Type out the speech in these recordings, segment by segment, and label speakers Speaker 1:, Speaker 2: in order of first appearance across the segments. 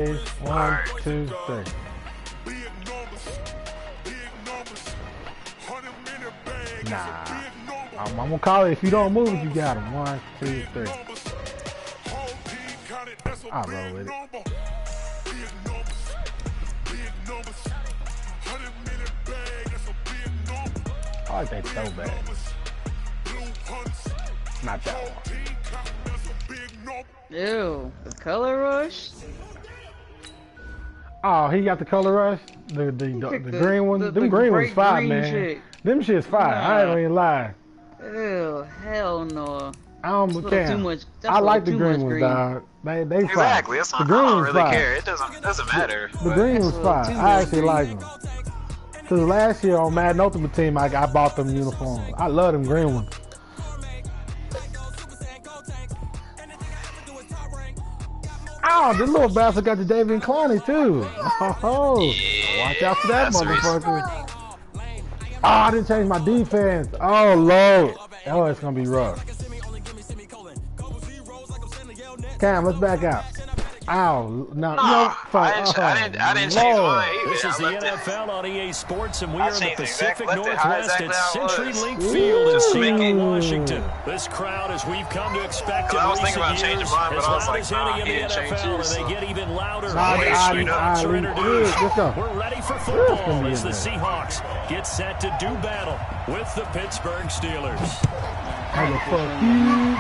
Speaker 1: One, two, three. Nah. I'm gonna call it. If you don't move, you got him. One, two, three. I'll roll with it. I like that throwback. Not that one.
Speaker 2: Ew, the color rush?
Speaker 1: Oh, he got the color rush? The green one? Them green ones fire, man.
Speaker 2: Shit.
Speaker 1: Them shit's fire.
Speaker 2: Nah.
Speaker 1: I ain't gonna lie.
Speaker 2: Ew, hell no.
Speaker 1: I don't
Speaker 2: Too much.
Speaker 1: I like the green ones, dog. They fire.
Speaker 3: Exactly. That's not,
Speaker 1: the green
Speaker 3: I don't
Speaker 1: ones
Speaker 3: really
Speaker 1: fire.
Speaker 3: care. It doesn't matter.
Speaker 1: The green ones fire.
Speaker 2: too
Speaker 1: I
Speaker 2: much
Speaker 1: actually
Speaker 2: green.
Speaker 1: like them. Cause last year on Madden Ultimate Team, I bought them uniforms. I love them green ones. Oh, this little bastard got the David Clowney too. Oh,
Speaker 3: Yeah,
Speaker 1: watch out for that
Speaker 3: that's the reason.
Speaker 1: motherfucker. Oh, I didn't change my defense. Oh, Lord. Oh, it's going to be rough. Cam, let's back out. Ow. No, fuck.
Speaker 3: I didn't change mine either.
Speaker 4: This is the
Speaker 3: I left
Speaker 4: NFL on EA Sports, and we
Speaker 3: I
Speaker 4: are in the
Speaker 3: changed it
Speaker 4: Pacific
Speaker 3: left it how
Speaker 4: Northwest
Speaker 3: exactly
Speaker 4: at
Speaker 3: how it
Speaker 4: Century
Speaker 3: was.
Speaker 4: Link Field in
Speaker 3: Just to make
Speaker 4: Seattle,
Speaker 3: it-
Speaker 4: Washington. This crowd, as we've come to expect in
Speaker 3: I was
Speaker 4: recent
Speaker 3: thinking about
Speaker 4: years,
Speaker 3: changing mine, but
Speaker 4: as
Speaker 3: I was
Speaker 4: loud
Speaker 3: like,
Speaker 4: as
Speaker 3: nah,
Speaker 4: any
Speaker 3: he
Speaker 4: in
Speaker 3: didn't
Speaker 4: the
Speaker 3: change
Speaker 4: NFL,
Speaker 3: his,
Speaker 4: and they
Speaker 3: so-
Speaker 4: get even louder.
Speaker 1: Nah,
Speaker 4: when they
Speaker 1: I-
Speaker 4: suit up
Speaker 1: I-
Speaker 4: to
Speaker 1: I-
Speaker 4: introduce.
Speaker 1: let's go.
Speaker 4: We're ready for
Speaker 1: Let's
Speaker 4: football
Speaker 1: go.
Speaker 4: as the Seahawks get set to do battle with the Pittsburgh Steelers.
Speaker 1: How the fuck you?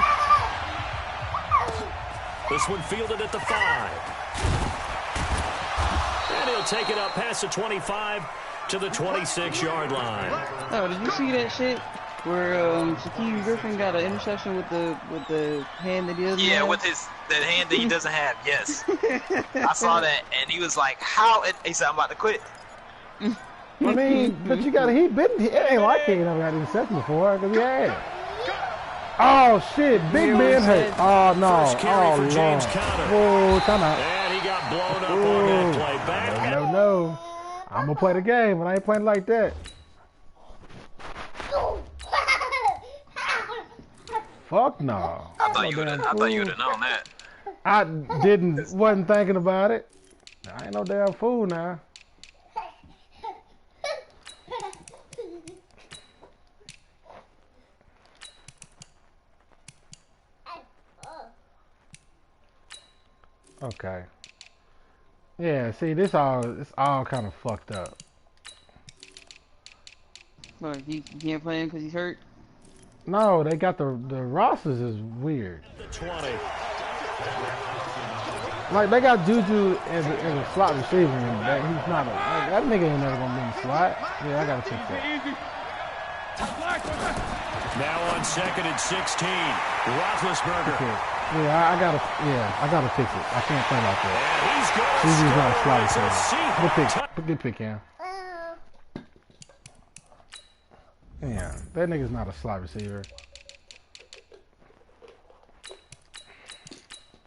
Speaker 4: This one fielded at the 5. And he'll take it up past the 25 to the 26-yard line.
Speaker 2: Oh, did you see that shit? Where Shaquille Griffin got an interception with the hand that he doesn't
Speaker 3: Yeah,
Speaker 2: have?
Speaker 3: with the hand that he doesn't have. Yes, I saw that, and he was like, "How?" He said, "I'm about to quit."
Speaker 1: I mean, but you got it ain't like he ain't never got interception before, because he had. Oh, shit. Big Ben hurt. Oh, no.
Speaker 4: First carry
Speaker 1: Oh,
Speaker 4: for
Speaker 1: Lord.
Speaker 4: James Conner.
Speaker 1: Whoa, time out.
Speaker 4: And he got blown up on that play. Back.
Speaker 1: No. I'm going to play the game, but I ain't playing like that. Fuck no.
Speaker 3: I thought you would have known that.
Speaker 1: I wasn't thinking about it. I ain't no damn fool now. Okay. Yeah, see, it's all kind of fucked up.
Speaker 2: What, he can't play him because he's hurt?
Speaker 1: No, they got the rosters is weird.
Speaker 4: The 20.
Speaker 1: Like they got Juju as a slot receiver, and he's not that nigga ain't never gonna be in the slot. Yeah, I gotta fix that.
Speaker 4: Now on 2nd and 16. Roethlisberger.
Speaker 1: Okay. Yeah, I gotta fix it. I can't play like that.
Speaker 4: And he's going
Speaker 1: Juju's not a slot
Speaker 4: It's a
Speaker 1: receiver.
Speaker 4: Seahawks.
Speaker 1: Good pick, Cam. Yeah, that nigga's not a slot receiver.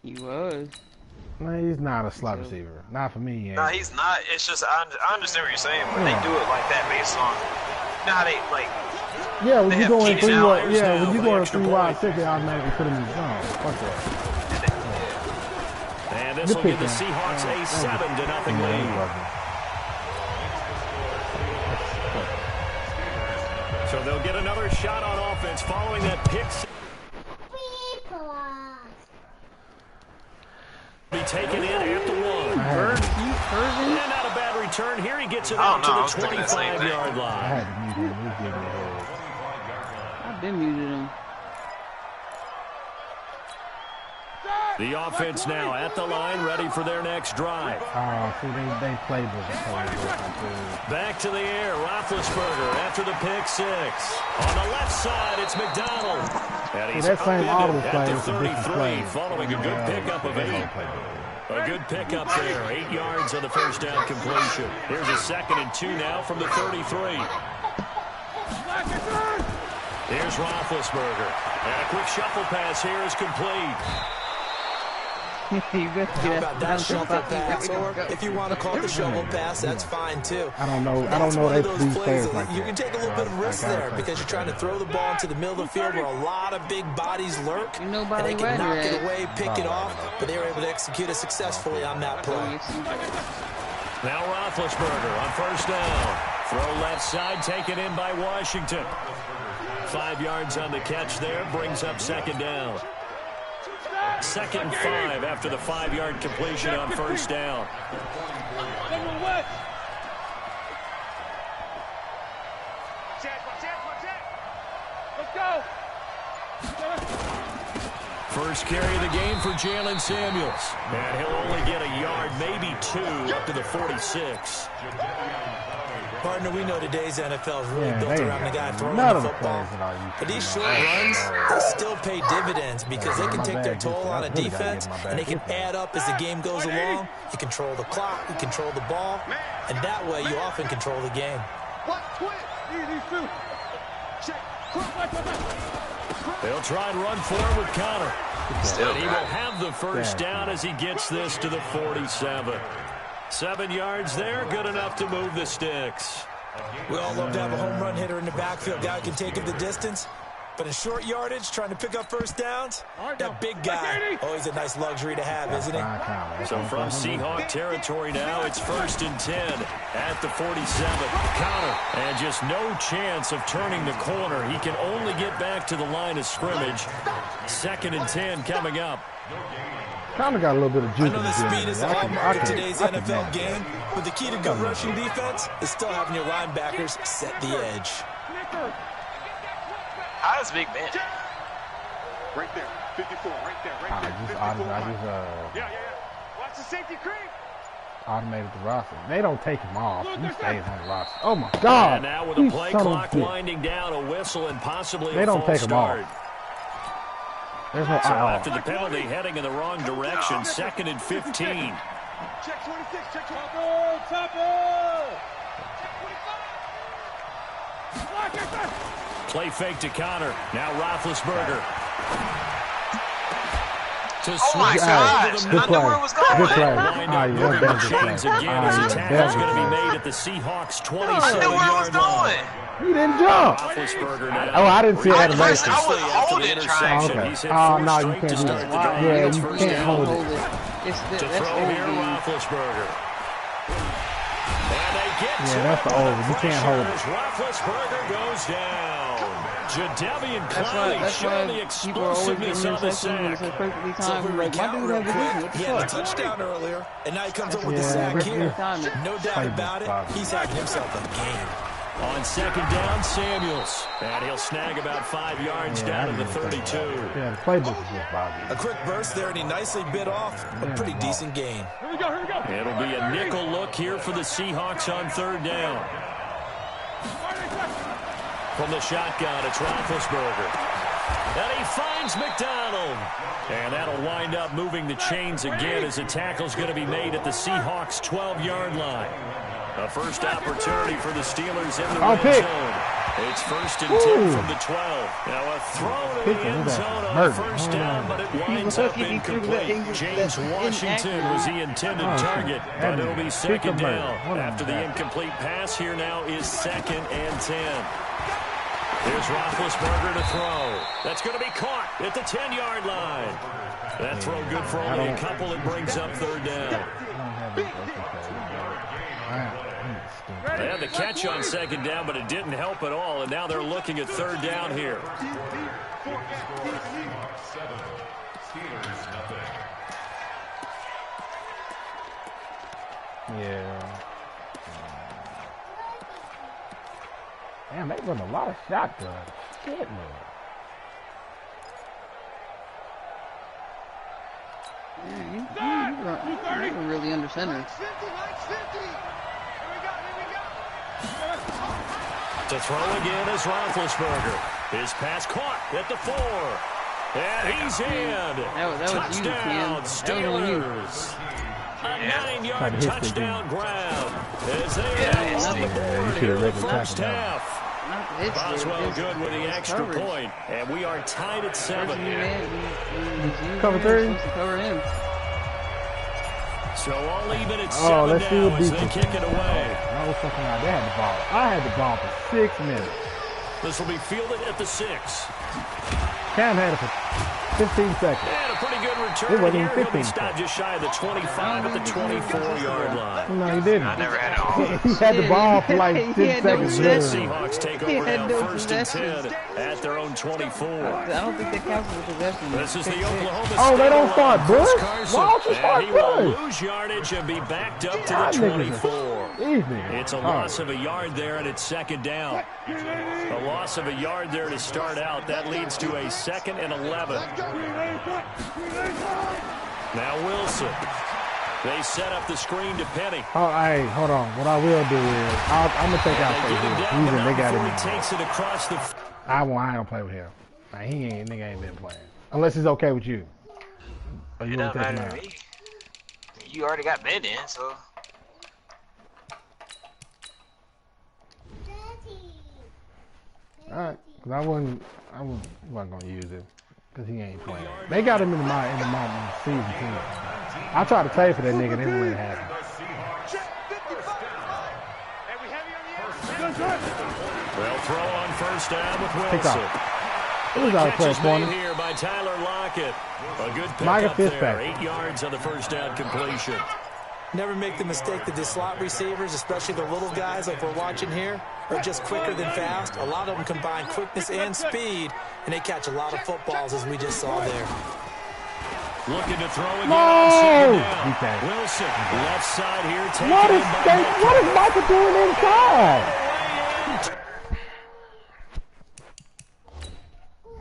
Speaker 2: He was.
Speaker 1: No, he's not a slot receiver. Not for me.
Speaker 3: No, he's not. It's just I understand what you're saying, but they do it like that based on how they like.
Speaker 1: Yeah, when
Speaker 3: They
Speaker 1: you
Speaker 3: have
Speaker 1: go in
Speaker 3: Keenan
Speaker 1: 3
Speaker 3: Allen
Speaker 1: wide, yeah,
Speaker 4: now
Speaker 1: when you
Speaker 4: for
Speaker 1: go
Speaker 4: the
Speaker 1: in
Speaker 4: extra
Speaker 1: 3 wide
Speaker 4: point.
Speaker 1: 6, they automatically put him in the zone. Fuck that.
Speaker 4: And this
Speaker 1: Good
Speaker 4: will give the
Speaker 1: pick, man.
Speaker 4: Seahawks a 7-0
Speaker 1: Yeah,
Speaker 4: lead. So they'll get another shot on offense following that pick. Be taken in at the 1. And not a bad return. Here he gets it
Speaker 3: I
Speaker 4: out
Speaker 3: don't know, I
Speaker 4: to
Speaker 3: was
Speaker 4: the
Speaker 3: thinking the same thing.
Speaker 4: 25-yard
Speaker 1: I
Speaker 4: line.
Speaker 1: had to mute him. He was giving me head.
Speaker 2: I've been muted him.
Speaker 4: The offense now at the line, ready for their next drive.
Speaker 1: Oh, see, they played with it.
Speaker 4: Back to the air, Roethlisberger after the pick 6. On the left side, it's McDonald. And he's
Speaker 1: that same audible
Speaker 4: upended
Speaker 1: play
Speaker 4: at
Speaker 1: is
Speaker 4: the
Speaker 1: a different
Speaker 4: 33,
Speaker 1: play.
Speaker 4: following a good pickup of 8. A good pickup there, 8 yards on the first down completion. Here's a 2nd and 2 now from the 33. Here's Roethlisberger. And a quick shuffle pass here is complete.
Speaker 5: How about that shovel pass? Or if you want to call it the shovel pass, that's fine too.
Speaker 1: I don't know these players like that.
Speaker 5: You can take a little bit of risk there because you're trying to throw the ball into the middle of the field where a lot of big bodies lurk. And they can knock it away, pick it off, but they were able to execute it successfully on that play.
Speaker 4: Now Roethlisberger on first down. Throw left side, taken in by Washington. 5 yards on the catch there, brings up second down. 2nd and 5 after the 5-yard completion on first down.
Speaker 6: Let's go.
Speaker 4: First carry of the game for Jalen Samuels. And he'll only get a yard, maybe 2, up to the 46.
Speaker 5: Partner, we know today's NFL is really built around the guy throwing the football. But these short runs, they still pay dividends because they can take their toll on a defense, and they can add up as the game goes along. You control the clock, you control the ball, and that way you often control the game.
Speaker 4: They'll try and run forward with Connor. And he will have the first down as he gets this to the 47. 7 yards there, good enough to move the sticks.
Speaker 5: We all love to have a home run hitter in the backfield, guy who can take him the distance. But in short yardage, trying to pick up first downs, that big guy, always a nice luxury to have, isn't he?
Speaker 4: So from Seahawk territory now, it's 1st and 10 at the 47. Connor, and just no chance of turning the corner. He can only get back to the line of scrimmage. 2nd and 10 coming up.
Speaker 1: Kind of got a little bit of juice.
Speaker 5: I know the speed is the hallmark of today's NFL game, but the key to good rushing defense is still having your linebackers set the edge.
Speaker 3: How is Big Ben?
Speaker 6: Right there, 54, right there, right there. Watch the safety creep.
Speaker 1: Automated the roster. They don't take him off. He stays on the roster. Oh my God!
Speaker 4: And now with the play clock winding down, a whistle and possibly a false start.
Speaker 1: There's no
Speaker 4: so after the penalty, heading in the wrong direction, 2nd and 15.
Speaker 6: Check 26, check 25.
Speaker 4: Play fake to Connor. Now Roethlisberger.
Speaker 3: Oh my gosh! I knew where it was going.
Speaker 1: Good play.
Speaker 4: Chains again as a tackle's going to be made at the Seahawks 27-yard line.
Speaker 1: He didn't jump.
Speaker 4: Oh,
Speaker 1: I didn't see that animation.
Speaker 3: I was holding
Speaker 1: it. Oh, no, you can't do it. Yeah, you can't hold it.
Speaker 4: To throw here, Roethlisberger. And they get to
Speaker 1: that's the over. You can't hold it.
Speaker 4: Roethlisberger goes down. Jadeveon Clowney showing the explosiveness on the sack.
Speaker 5: He had a touchdown earlier, and now he comes up with the sack here. No doubt about it, he's having himself a game.
Speaker 4: On 2nd down, Samuels. And he'll snag about 5 yards down to the 32.
Speaker 1: Yeah, the playbook is just bothering.
Speaker 5: A quick burst there, and he nicely bit off a pretty decent gain.
Speaker 6: Here we go.
Speaker 4: It'll be a nickel look here for the Seahawks on 3rd down. From the shotgun, it's Roethlisberger. And he finds McDonald. And that'll wind up moving the chains again as the tackle's going to be made at the Seahawks' 12-yard line. A first opportunity for the Steelers in the red zone. It's 1st and 10 from the 12. Now a throw to the end zone on first down, but it winds up incomplete. James Washington was the intended target, but it'll be 2nd down. After the incomplete pass, here now is 2nd and 10. Here's Roethlisberger to throw. That's going to be caught at the 10-yard line. That throw good for only a couple. It brings up 3rd down. They had the catch on 2nd down, but it didn't help at all, and now they're looking at 3rd down here.
Speaker 1: Yeah. Damn, they run a lot of shotguns. Shit, man.
Speaker 2: Yeah, you really under center.
Speaker 4: To throw again is Roethlisberger. His pass caught at the 4. And he's in. Touchdown, Steelers. A 9-yard touchdown grab. As they are on the board here in the first half. Boswell good with the extra point. And we are tied at 7.
Speaker 1: Cover 3.
Speaker 2: Cover him.
Speaker 4: So all even at 7 now as they kick it away.
Speaker 1: I was fucking out. They had the ball. I had the ball for 6 minutes.
Speaker 4: This will be fielded at the 6.
Speaker 1: Cam had it for 15 seconds.
Speaker 4: And a pretty good return.
Speaker 1: It wasn't
Speaker 4: here.
Speaker 1: even 15
Speaker 4: Stopped just shy of the 25 at the 24-yard line.
Speaker 1: No, he didn't.
Speaker 3: I never had it all.
Speaker 1: He had the ball for like 10 seconds.
Speaker 4: The Seahawks take over now, 1st and 10 at their own 24.
Speaker 2: I don't think that counts as a possession.
Speaker 4: This is the Oklahoma State.
Speaker 1: Oh, they don't start Bush? Why don't you start
Speaker 4: Bush? He will
Speaker 1: Bush?
Speaker 4: lose yardage and be backed up to the 24. It's a loss of a yard there, and it's 2nd down. A loss of a yard there to start out. That leads to a 2nd and 11. Now Wilson. They set up the screen to Penny.
Speaker 1: Oh, hey, hold on. What I will do is I'm gonna take out Fayetteville. They got him.
Speaker 4: He takes it across the.
Speaker 1: I ain't gonna play with him. Like, nigga ain't been playing unless he's okay with you. Or you
Speaker 3: It don't matter to me. You already got Ben in, so.
Speaker 1: All right, cause I wasn't gonna use him because he ain't playing. They got him in my season team. I tried to trade for that nigga, they didn't let it happen.
Speaker 4: They'll throw on 1st down with Wilson.
Speaker 1: It was out of play corner.
Speaker 4: Here by Tyler Lockett. A good
Speaker 1: Micah
Speaker 4: pick up there.
Speaker 1: Fitzpatrick.
Speaker 4: 8 yards on the 1st down completion.
Speaker 5: Never make the mistake that the slot receivers, especially the little guys like we're watching here, are just quicker than fast. A lot of them combine quickness and speed, and they catch a lot of footballs, as we just saw there.
Speaker 4: Looking to throw again.
Speaker 1: No!
Speaker 4: Wilson, left side here.
Speaker 1: What is Micah doing inside?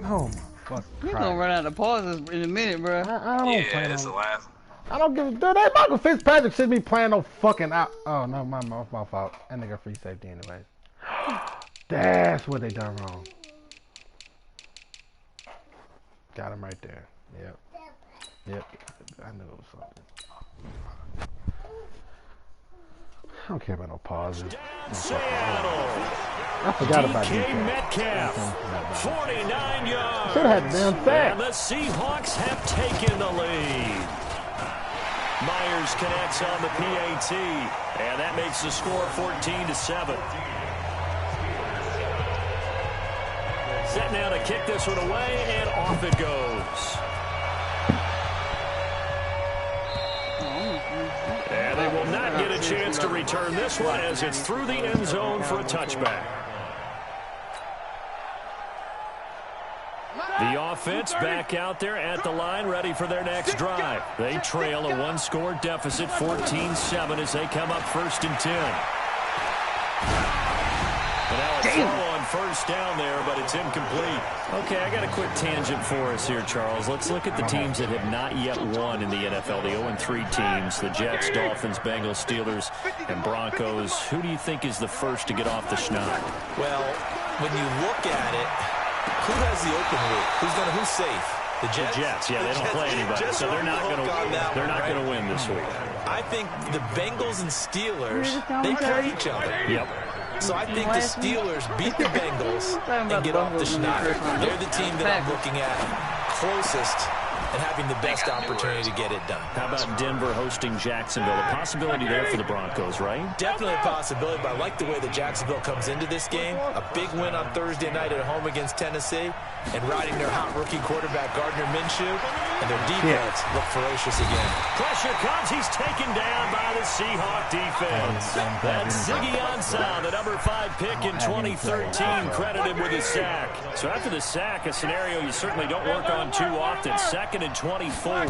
Speaker 1: Oh my fucking
Speaker 2: We're gonna run out of pauses in a minute, bro.
Speaker 1: I don't play
Speaker 3: It's the last.
Speaker 1: I don't give a dude. That Michael Fitzpatrick shouldn't be playing no fucking out. Oh no, my fault. That nigga free safety anyways. That's what they done wrong. Got him right there. Yep. I knew it was something. I don't care about no pauses. I forgot about
Speaker 4: DK Metcalf, 49 yards.
Speaker 1: Should have had the damn sack.
Speaker 4: And the Seahawks have taken the lead. Myers connects on the PAT, and that makes the score 14-7. Set now to kick this one away, and off it goes. And they will not get a chance to return this one as it's through the end zone for a touchback. The offense back out there at the line, ready for their next drive. They trail a one-score deficit, 14-7, as they come up 1st and 10. And now a throw on 1st down there, but it's incomplete. Okay, I got a quick tangent for us here, Charles. Let's look at the teams that have not yet won in the NFL, the 0-3 teams, the Jets, Dolphins, Bengals, Steelers, and Broncos. Who do you think is the first to get off the schneid?
Speaker 5: Well, when you look at it, who has the open route? Who's safe? The Jets.
Speaker 4: Yeah, they don't play anybody, so they're not going to win this week.
Speaker 5: I think the Bengals and Steelers, they play each other.
Speaker 4: Yep.
Speaker 5: So I think the Steelers beat the Bengals and get off the schneid. They're the team that I'm looking at closest and having the best opportunity to get it done.
Speaker 4: How about Denver hosting Jacksonville? A possibility there for the Broncos, right?
Speaker 5: Definitely a possibility, but I like the way that Jacksonville comes into this game. A big win on Thursday night at home against Tennessee, and riding their hot rookie quarterback Gardner Minshew, and their defense look ferocious again.
Speaker 4: Pressure comes. He's taken down by the Seahawk defense. That's Ziggy Ansah, the number 5 pick in 2013, credited with a sack. So after the sack, a scenario you certainly don't work on too often. 2nd and 24.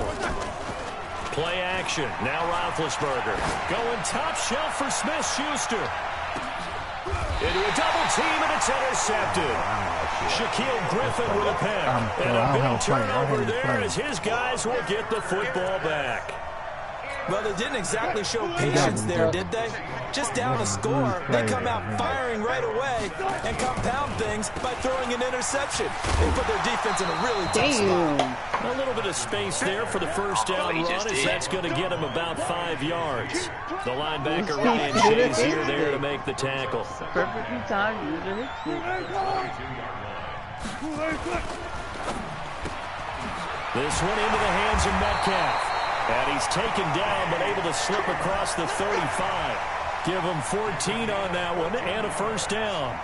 Speaker 4: Play action. Now Roethlisberger going top shelf for Smith-Schuster. Into a double team, and it's intercepted. Shaquille Griffin with a pick. And a big turnover there as his guys will get the football back.
Speaker 5: Well, they didn't exactly show patience there, did they? Just down a score, they come out firing right away and compound things by throwing an interception. They put their defense in a really tough spot.
Speaker 4: A little bit of space there for the 1st down run, as that's going to get him about 5 yards. The linebacker Ryan Shazier there to make the tackle.
Speaker 2: Perfectly timed.
Speaker 4: This one into the hands of Metcalf. And he's taken down, but able to slip across the 35. Give him 14 on that one and a first down.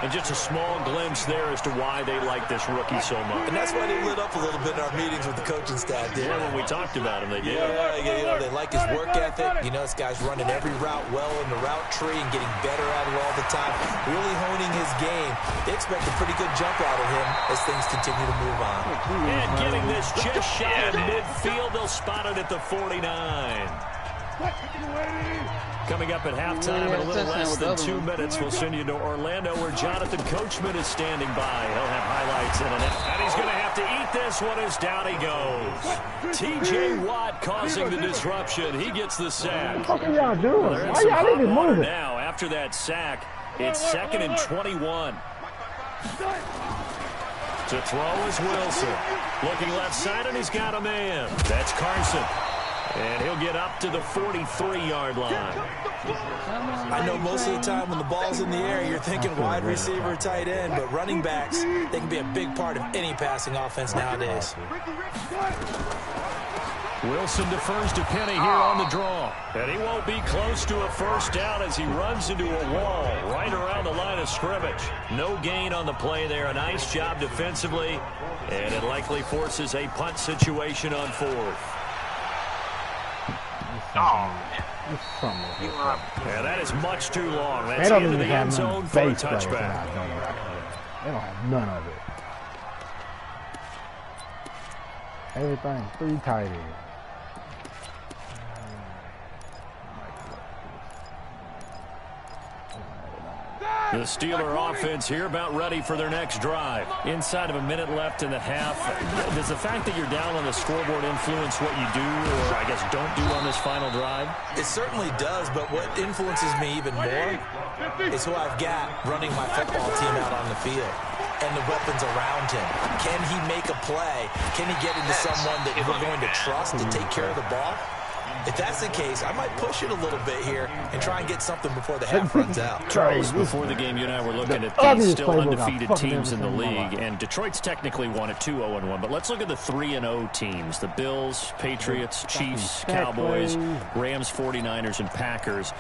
Speaker 4: And just a small glimpse there as to why they like this rookie so much.
Speaker 5: And that's why they lit up a little bit in our meetings with the coaching staff, did
Speaker 4: Yeah, when we talked about him, they did.
Speaker 5: Yeah, they like his work ethic. You know, this guy's running every route well in the route tree and getting better at it all the time. Really honing his game. They expect a pretty good jump out of him as things continue to move on.
Speaker 4: And getting this just shy of midfield, they'll spot it at the 49. Coming up at halftime in a little less than 2 minutes, we'll send you to Orlando where Jonathan Coachman is standing by. He'll have highlights in it. And he's going to have to eat this one as down he goes. T.J. Watt causing the disruption. He gets the sack.
Speaker 1: What are y'all doing?
Speaker 4: Well,
Speaker 1: Why y'all need to move it?
Speaker 4: Now, after that sack, it's 2nd and 21. To throw is Wilson. Looking left side, and he's got a man. That's Carson. And he'll get up to the 43-yard line.
Speaker 5: I know most of the time when the ball's in the air, you're thinking wide receiver, tight end, but running backs, they can be a big part of any passing offense nowadays.
Speaker 4: Wilson defers to Penny here on the draw. And he won't be close to a first down as he runs into a wall right around the line of scrimmage. No gain on the play there. A nice job defensively. And it likely forces a punt situation on 4th. Yeah, that is much too long. That's into the end zone for a touchback.
Speaker 1: They don't have none of it. Everything 3 tight ends.
Speaker 4: The Steeler offense here about ready for their next drive. Inside of a minute left in the half. Does the fact that you're down on the scoreboard influence what you do, or I guess don't do on this final drive?
Speaker 5: It certainly does, but what influences me even more is who I've got running my football team out on the field and the weapons around him. Can he make a play? Can he get into someone that we're going to trust to take care of the ball? If that's the case, I might push it a little bit here and try and get something before the half runs out.
Speaker 4: Charles, before the game, you and I were looking at these still undefeated teams in the league, and Detroit's technically won at 2-0-1. But let's look at the 3-0 teams: the Bills, Patriots, Chiefs, Cowboys, Rams, 49ers, and Packers.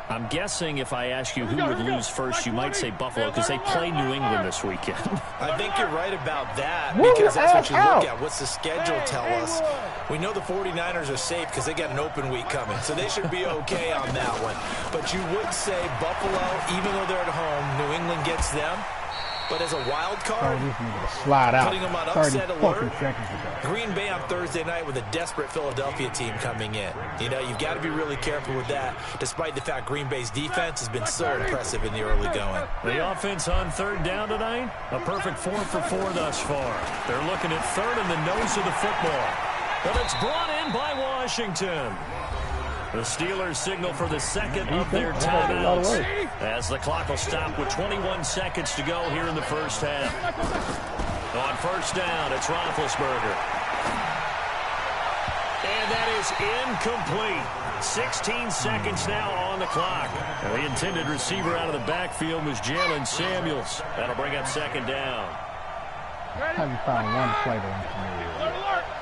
Speaker 4: I'm guessing if I ask you who would lose first, you might say Buffalo because they play New England this weekend.
Speaker 5: I think you're right about that because that's what you look at. What's the schedule tell us? We know the 49ers are safe because they got an open week coming, so they should be okay on that one. But you would say Buffalo, even though they're at home, New England gets them. But as a wild card, putting them on upset alert, Green Bay on Thursday night with a desperate Philadelphia team coming in. You know, you've got to be really careful with that, despite the fact Green Bay's defense has been so impressive in the early going.
Speaker 4: The offense on 3rd down tonight, a perfect 4 for 4 thus far. They're looking at 3rd in the nose of the football. But it's brought in by Washington. The Steelers signal for the 2nd of their timeouts as the clock will stop with 21 seconds to go here in the first half. On 1st down, it's Roethlisberger. And that is incomplete. 16 seconds now on the clock. And the intended receiver out of the backfield was Jalen Samuels. That'll bring up 2nd down.
Speaker 1: Haven't found one play that I'm familiar with.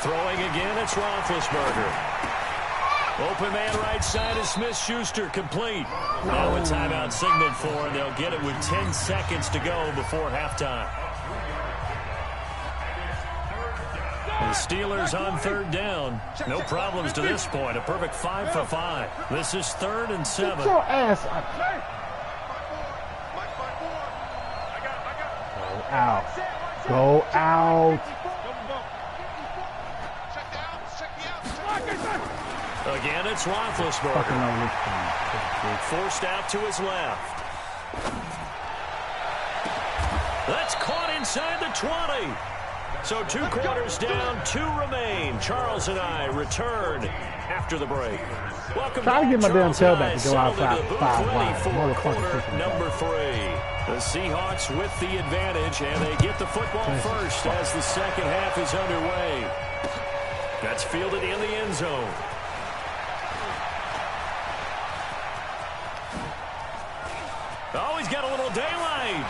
Speaker 4: Throwing again, it's Roethlisberger. Open man right side is Smith-Schuster, complete. Now a timeout signaled for, and they'll get it with 10 seconds to go before halftime. The Steelers on 3rd down. No problems to this point. A perfect 5 for 5. This is 3rd and 7.
Speaker 1: Get your ass out. Go out.
Speaker 4: Again, it's Roethlisberger. Forced out to his left. That's caught inside the 20. So 2 quarters down, 2 remain. Charles and I return after the break. Welcome
Speaker 1: Try to get my damn tailback to go outside
Speaker 4: 5 wide. Quarter number 3. The Seahawks with the advantage, and they get the football first as the second half is underway. That's fielded in the end zone. Oh, he's got a little daylight.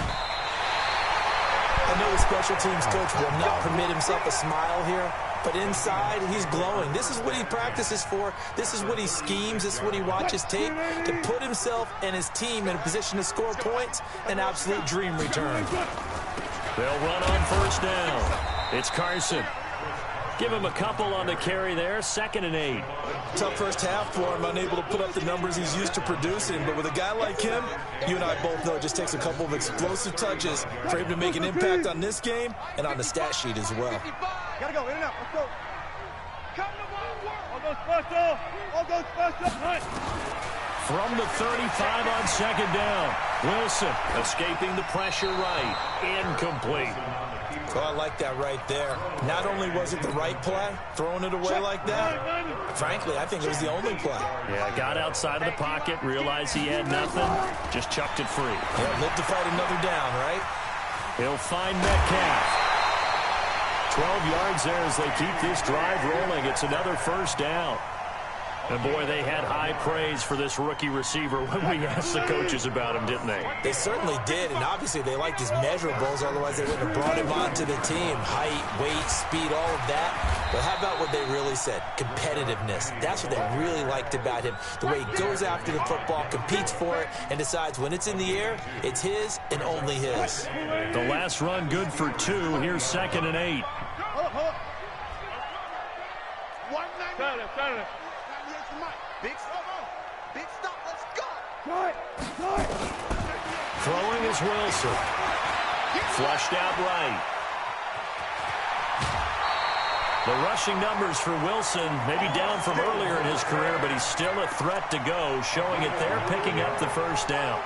Speaker 5: I know the special teams coach will not permit himself a smile here, but inside, he's glowing. This is what he practices for. This is what he schemes. This is what he watches tape to put himself and his team in a position to score points. An absolute dream return.
Speaker 4: They'll run on first down. It's Carson. Give him a couple on the carry there. 2nd and 8.
Speaker 5: Tough first half for him, unable to put up the numbers he's used to producing. But with a guy like him, you and I both know it just takes a couple of explosive touches for him to make an impact on this game and on the stat sheet as well.
Speaker 6: Gotta go, in and out, let's go. Come to my work. All goes special. All goes special.
Speaker 4: From the 35 on 2nd down. Wilson escaping the pressure right. Incomplete.
Speaker 5: Oh, I like that right there. Not only was it the right play, throwing it away like that, frankly, I think it was the only play.
Speaker 4: Yeah, got outside of the pocket, realized he had nothing, just chucked it free.
Speaker 5: Yeah, live to fight another down, right?
Speaker 4: He'll find Metcalf. 12 yards there as they keep this drive rolling. It's another first down. And, boy, they had high praise for this rookie receiver when we asked the coaches about him, didn't they?
Speaker 5: They certainly did, and obviously they liked his measurables, otherwise they wouldn't have brought him onto the team. Height, weight, speed, all of that. But how about what they really said? Competitiveness. That's what they really liked about him. The way he goes after the football, competes for it, and decides when it's in the air, it's his and only his.
Speaker 4: The last run good for 2. Here's 2nd and 8.
Speaker 6: Big stop, let's go.
Speaker 4: Throwing is Wilson. Flushed out right. The rushing numbers for Wilson may be down from earlier in his career, but he's still a threat to go, showing it there, picking up the first down.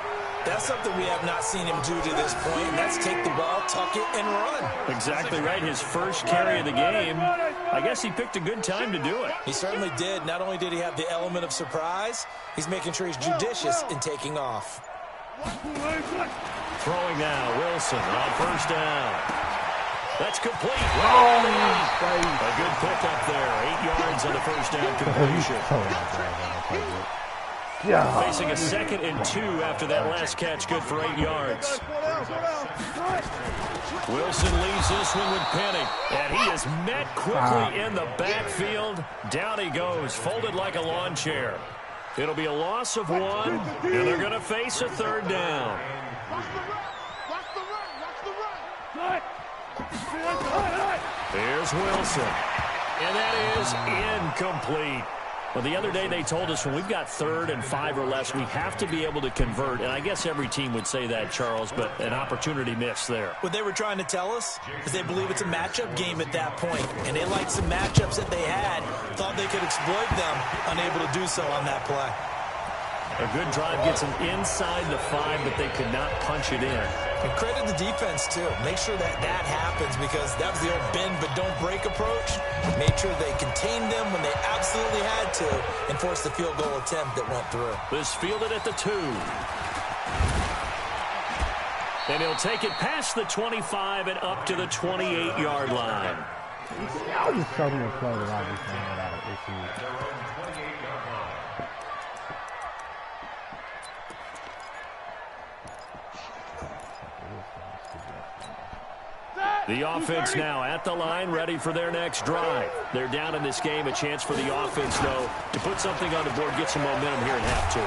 Speaker 5: That's something we have not seen him do to this point, and that's take the ball, tuck it, and run.
Speaker 4: Exactly right. His first carry of the game. I guess he picked a good time to do it.
Speaker 5: He certainly did. Not only did he have the element of surprise, he's making sure he's judicious in taking off.
Speaker 4: Throwing now, Wilson on first down. That's complete. A good pickup there. 8 yards on the first down completion. Facing a 2nd and 2 after that last catch, good for 8 yards. Wilson leaves this one with Penny, and he is met quickly in the backfield. Down he goes, folded like a lawn chair. It'll be a loss of 1, and they're going to face a 3rd down. Here's Wilson, and that is incomplete. Well, the other day they told us when we've got 3rd and 5 or less, we have to be able to convert. And I guess every team would say that, Charles, but an opportunity missed there.
Speaker 5: What they were trying to tell us is they believe it's a matchup game at that point. And they liked some matchups that they had, thought they could exploit them, unable to do so on that play.
Speaker 4: A good drive gets them inside the 5, but they could not punch it in.
Speaker 5: And credit the defense, too. Make sure that that happens because that was the old bend but don't break approach. Made sure they contained them when they absolutely had to and forced the field goal attempt that went through.
Speaker 4: This fielded at the 2. And he'll take it past the 25 and up to the 28-yard line.
Speaker 1: I'll just show me a play that I just ran without an issue.
Speaker 4: The offense now at the line, ready for their next drive. They're down in this game. A chance for the offense, though, to put something on the board, get some momentum here in half 2.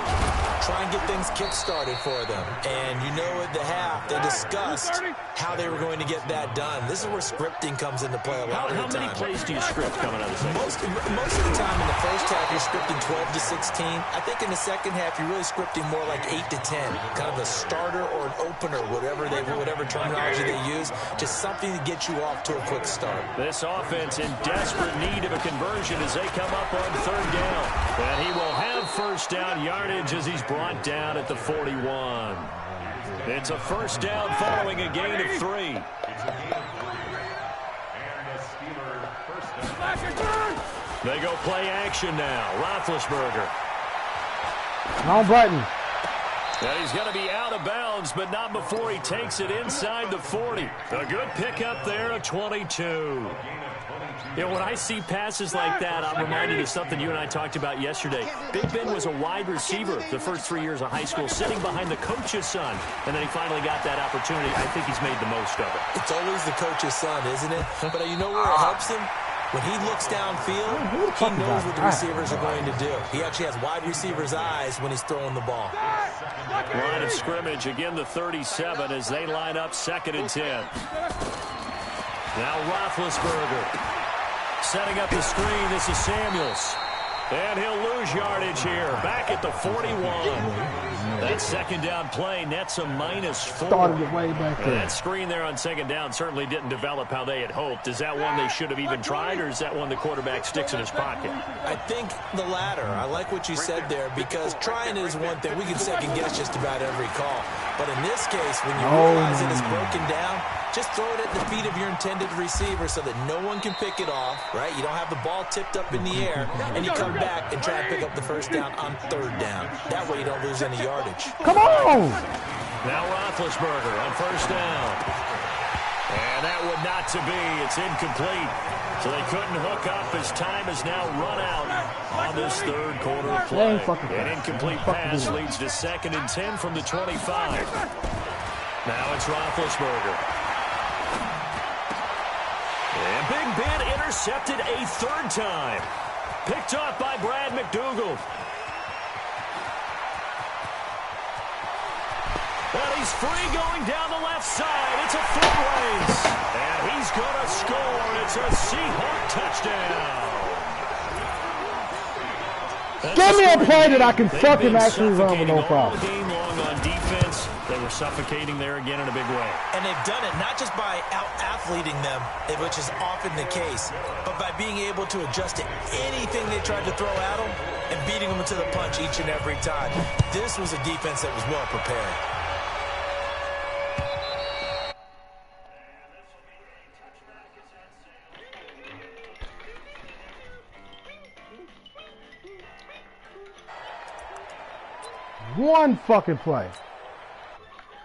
Speaker 5: Try and get things kick-started for them. And you know at the half, they discussed how they were going to get that done. This is where scripting comes into play a lot of the time.
Speaker 4: How many plays do you script coming out of the second?
Speaker 5: Most of the time in the first half, you're scripting 12 to 16. I think in the second half, you're really scripting more like 8 to 10. Kind of a starter or an opener, whatever terminology they use. Just something to get you off to a quick start.
Speaker 4: This offense in desperate need of a conversion as they come up on 3rd down. And he will have first down yardage as he's brought down at the 41. It's a first down following a gain of 3. They go play action now. Roethlisberger.
Speaker 1: Come on, Brighton.
Speaker 4: And he's going to be out of bounds, but not before he takes it inside the 40. A good pickup there, a 22. You know, when I see passes like that, I'm reminded of something you and I talked about yesterday. Big Ben was a wide receiver the first 3 years of high school, sitting behind the coach's son, and then he finally got that opportunity. I think he's made the most of it.
Speaker 5: It's always the coach's son, isn't it? But you know where it helps him? When he looks downfield, he knows what the receivers are going to do. He actually has wide receivers' eyes when he's throwing the ball.
Speaker 4: Line of scrimmage, again the 37 as they line up 2nd and 10. Now Roethlisberger. Setting up the screen, this is Samuels. And he'll lose yardage here. Back at the 41. That 2nd down play nets a -4.
Speaker 1: Started it way back there.
Speaker 4: That screen there on 2nd down certainly didn't develop how they had hoped. Is that one they should have even tried, or is that one the quarterback sticks in his pocket?
Speaker 5: I think the latter. I like what you said there, because trying is one thing. We can second guess just about every call. But in this case, when you realize it is broken down, just throw it at the feet of your intended receiver so that no one can pick it off, right? You don't have the ball tipped up in the air, and you come back and try and pick up the 1st down on 3rd down. That way you don't lose any yardage.
Speaker 1: Come on!
Speaker 4: Now Roethlisberger on 1st down. And that would not to be. It's incomplete. So they couldn't hook up as time has now run out on this 3rd quarter of play. An incomplete pass leads to 2nd and 10 from the 25. Now it's Roethlisberger. And Big Ben intercepted a 3rd time. Picked off by Brad McDougald. And he's free going down the left side. It's a foot race. And he's going to score. It's a Seahawk touchdown.
Speaker 1: Give me a play that I can fucking actually run with no problem.
Speaker 4: All game long on defense. They were suffocating there again in a big way.
Speaker 5: And they've done it not just by out-athleting them, which is often the case, but by being able to adjust to anything they tried to throw at them and beating them to the punch each and every time. This was a defense that was well prepared.
Speaker 1: One fucking play.